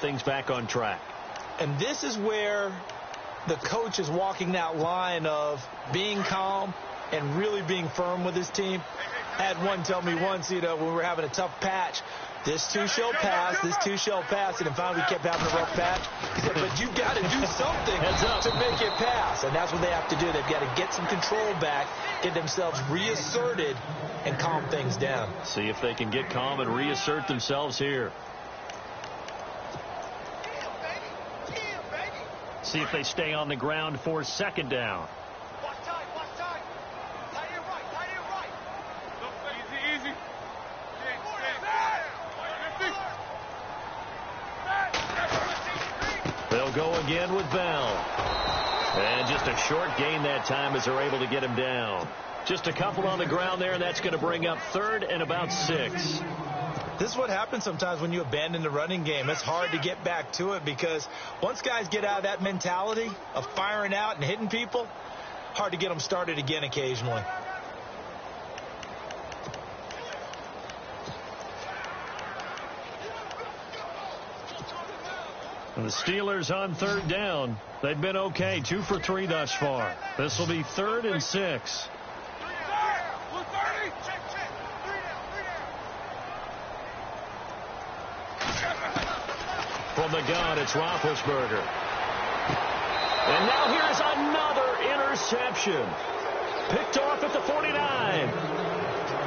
things back on track. And this is where the coach is walking that line of being calm and really being firm with his team. I had one tell me once, when we were having a tough patch, this too shall pass, this too shall pass, and then finally we kept having a rough patch. He said, but you've got to do something to make it pass, and that's what they have to do. They've got to get some control back, get themselves reasserted, and calm things down. See if they can get calm and reassert themselves here. See if they stay on the ground for second down. They'll go again with Bell. And just a short gain that time as they're able to get him down. Just a couple on the ground there, and that's going to bring up third and about 6. This is what happens sometimes when you abandon the running game. It's hard to get back to it because once guys get out of that mentality of firing out and hitting people, hard to get them started again occasionally. The Steelers on third down. They've been okay, 2 for 3 thus far. This will be 3rd and 6. From the gun, it's Roethlisberger. And now here's another interception. Picked off at the 49.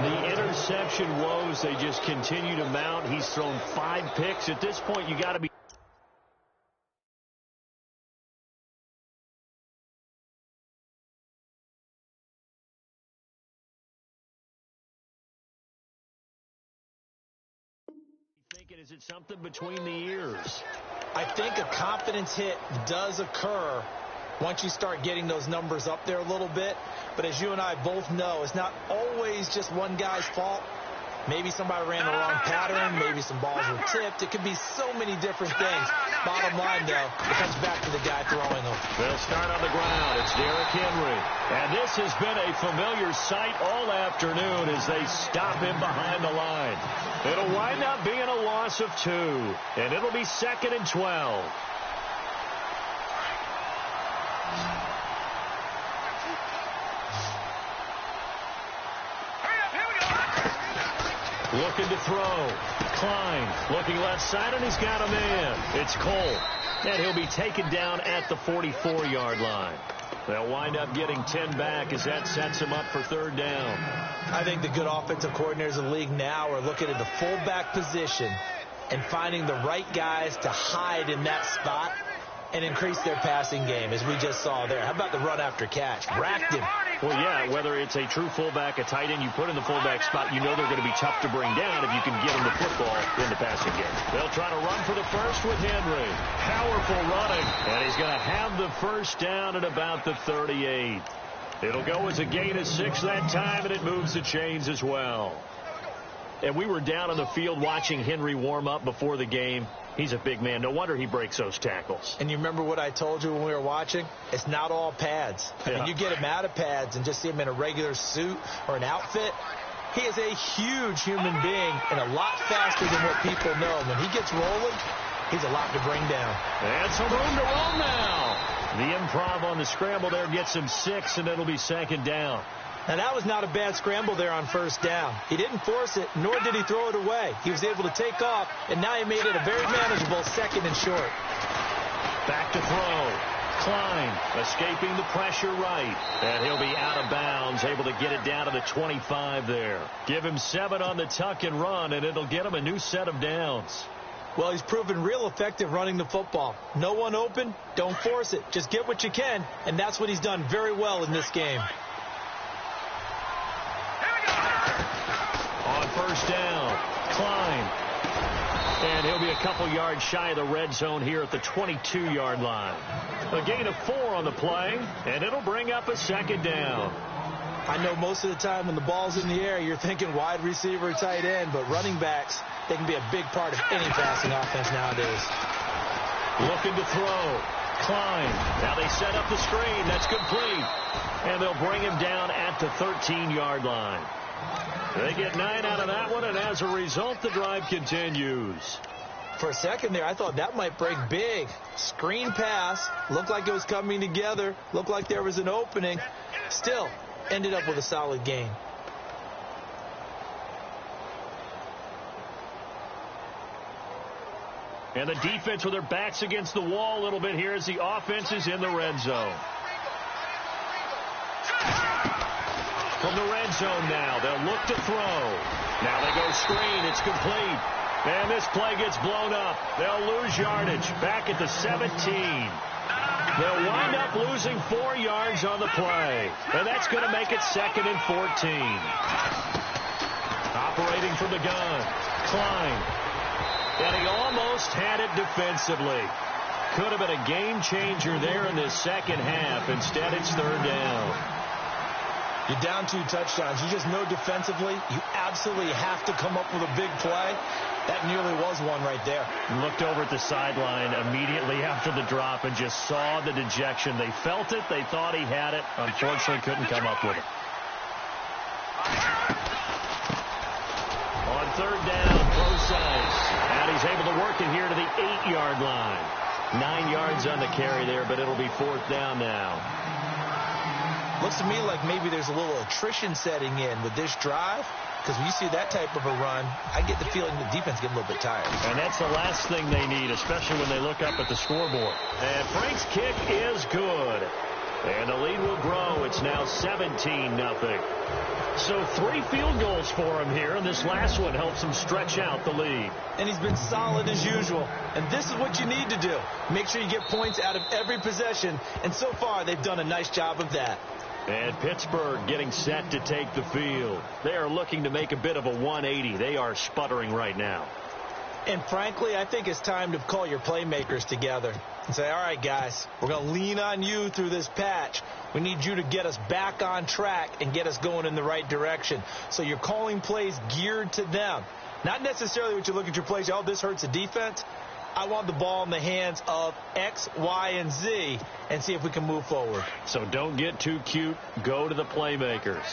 The interception woes, they just continue to mount. He's thrown 5 picks. At this point, you got to be thinking, is it something between the ears? I think a confidence hit does occur once you start getting those numbers up there a little bit. But as you and I both know, it's not always just one guy's fault. Maybe somebody ran the wrong pattern. Maybe some balls were tipped. It could be so many different things. Bottom line, though, it comes back to the guy throwing them. They'll start on the ground. It's Derrick Henry. And this has been a familiar sight all afternoon as they stop him behind the line. It'll wind up being a loss of 2. And it'll be 2nd and 12. Looking to throw. Klein looking left side, and he's got a man. It's Cole. And he'll be taken down at the 44-yard line. They'll wind up getting 10 back as that sets him up for 3rd down. I think the good offensive coordinators in the league now are looking at the fullback position and finding the right guys to hide in that spot and increase their passing game, as we just saw there. How about the run after catch? Racked him. Well, yeah, whether it's a true fullback, a tight end, you put in the fullback spot, you know they're going to be tough to bring down if you can get them the football in the passing game. They'll try to run for the first with Henry. Powerful running, and he's going to have the first down at about the 38. It'll go as a gain of 6 that time, and it moves the chains as well. And we were down on the field watching Henry warm up before the game. He's a big man. No wonder he breaks those tackles. And you remember what I told you when we were watching? It's not all pads. I mean, you get him out of pads and just see him in a regular suit or an outfit. He is a huge human being and a lot faster than what people know. When he gets rolling, he's a lot to bring down. And some room to roll now. The improv on the scramble there gets him 6, and it'll be 2nd down. Now, that was not a bad scramble there on 1st down. He didn't force it, nor did he throw it away. He was able to take off, and now he made it a very manageable 2nd and short. Back to throw. Klein escaping the pressure right. And he'll be out of bounds, able to get it down to the 25 there. Give him 7 on the tuck and run, and it'll get him a new set of downs. Well, he's proven real effective running the football. No one open, don't force it. Just get what you can, and that's what he's done very well in this game. On 1st down, Klein. And he'll be a couple yards shy of the red zone here at the 22-yard line. A gain of 4 on the play, and it'll bring up a 2nd down. I know most of the time when the ball's in the air, you're thinking wide receiver, tight end, but running backs, they can be a big part of any passing offense nowadays. Looking to throw. Klein. Now they set up the screen. That's complete. And they'll bring him down at the 13-yard line. They get 9 out of that one, and as a result, the drive continues. For a second there, I thought that might break big. Screen pass, looked like it was coming together, looked like there was an opening. Still, ended up with a solid gain. And the defense with their backs against the wall a little bit here as the offense is in the red zone. From the red zone now, they'll look to throw. Now they go screen. It's complete. And this play gets blown up. They'll lose yardage back at the 17. They'll wind up losing 4 yards on the play. And that's going to make it 2nd and 14. Operating from the gun, Klein. And he almost had it defensively. Could have been a game changer there in this second half. Instead, it's 3rd down. You're down 2 touchdowns. You just know defensively you absolutely have to come up with a big play. That nearly was one right there. Looked over at the sideline immediately after the drop and just saw the dejection. They felt it. They thought he had it. Unfortunately, couldn't come up with it. On 3rd down, Procise. And he's able to work it here to the 8-yard line. 9 yards on the carry there, but it'll be 4th down now. Looks to me like maybe there's a little attrition setting in with this drive, because when you see that type of a run, I get the feeling the defense getting a little bit tired. And that's the last thing they need, especially when they look up at the scoreboard. And Frank's kick is good. And the lead will grow. It's now 17-0. So 3 field goals for him here, and this last one helps him stretch out the lead. And he's been solid as usual. And this is what you need to do. Make sure you get points out of every possession. And so far, they've done a nice job of that. And Pittsburgh getting set to take the field. They are looking to make a bit of a 180. They are sputtering right now. And frankly, I think it's time to call your playmakers together and say, all right, guys, we're going to lean on you through this patch. We need you to get us back on track and get us going in the right direction. So you're calling plays geared to them. Not necessarily what you look at your plays, oh, this hurts the defense. I want the ball in the hands of X, Y, and Z and see if we can move forward. So don't get too cute. Go to the playmakers.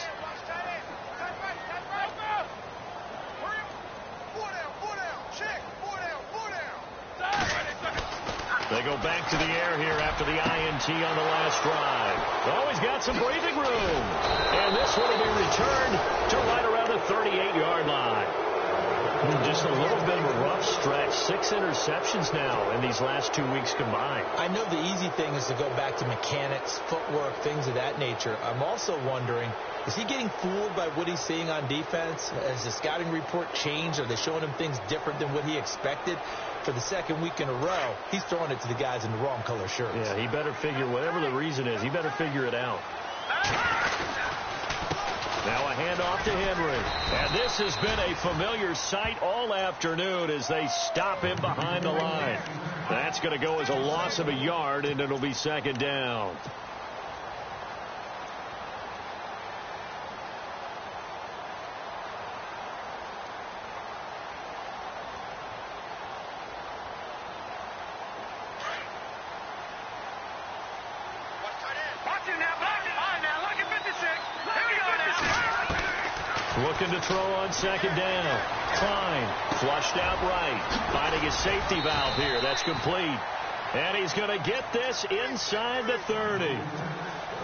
They go back to the air here after the INT on the last drive. Oh, he's got some breathing room. And this one will be returned to right around the 38-yard line. Just a little bit of a rough stretch. 6 interceptions now in these last 2 weeks combined. I know the easy thing is to go back to mechanics, footwork, things of that nature. I'm also wondering, is he getting fooled by what he's seeing on defense? Has the scouting report changed? Are they showing him things different than what he expected? For the 2nd week in a row, he's throwing it to the guys in the wrong color shirts. Yeah, he better figure, whatever the reason is, he better figure it out. Now a handoff to Henry. And this has been a familiar sight all afternoon as they stop him behind the line. That's going to go as a loss of a yard, and it'll be 2nd down. Looking to throw on 2nd down. Klein flushed out right. Finding his safety valve here. That's complete. And he's going to get this inside the 30.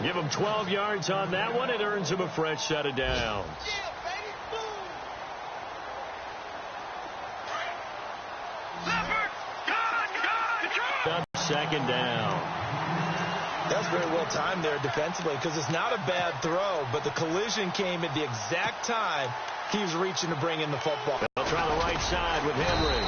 Give him 12 yards on that one. It earns him a fresh set of downs. 2nd down. That's very well timed there defensively because it's not a bad throw, but the collision came at the exact time he was reaching to bring in the football. They'll try the right side with Henry.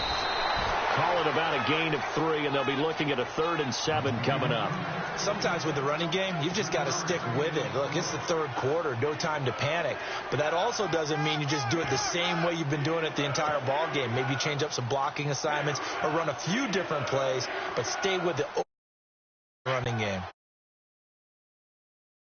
Call it about a gain of 3, and they'll be looking at a 3rd and 7 coming up. Sometimes with the running game, you've just got to stick with it. Look, it's the 3rd quarter, no time to panic. But that also doesn't mean you just do it the same way you've been doing it the entire ball game. Maybe change up some blocking assignments or run a few different plays, but stay with the running game.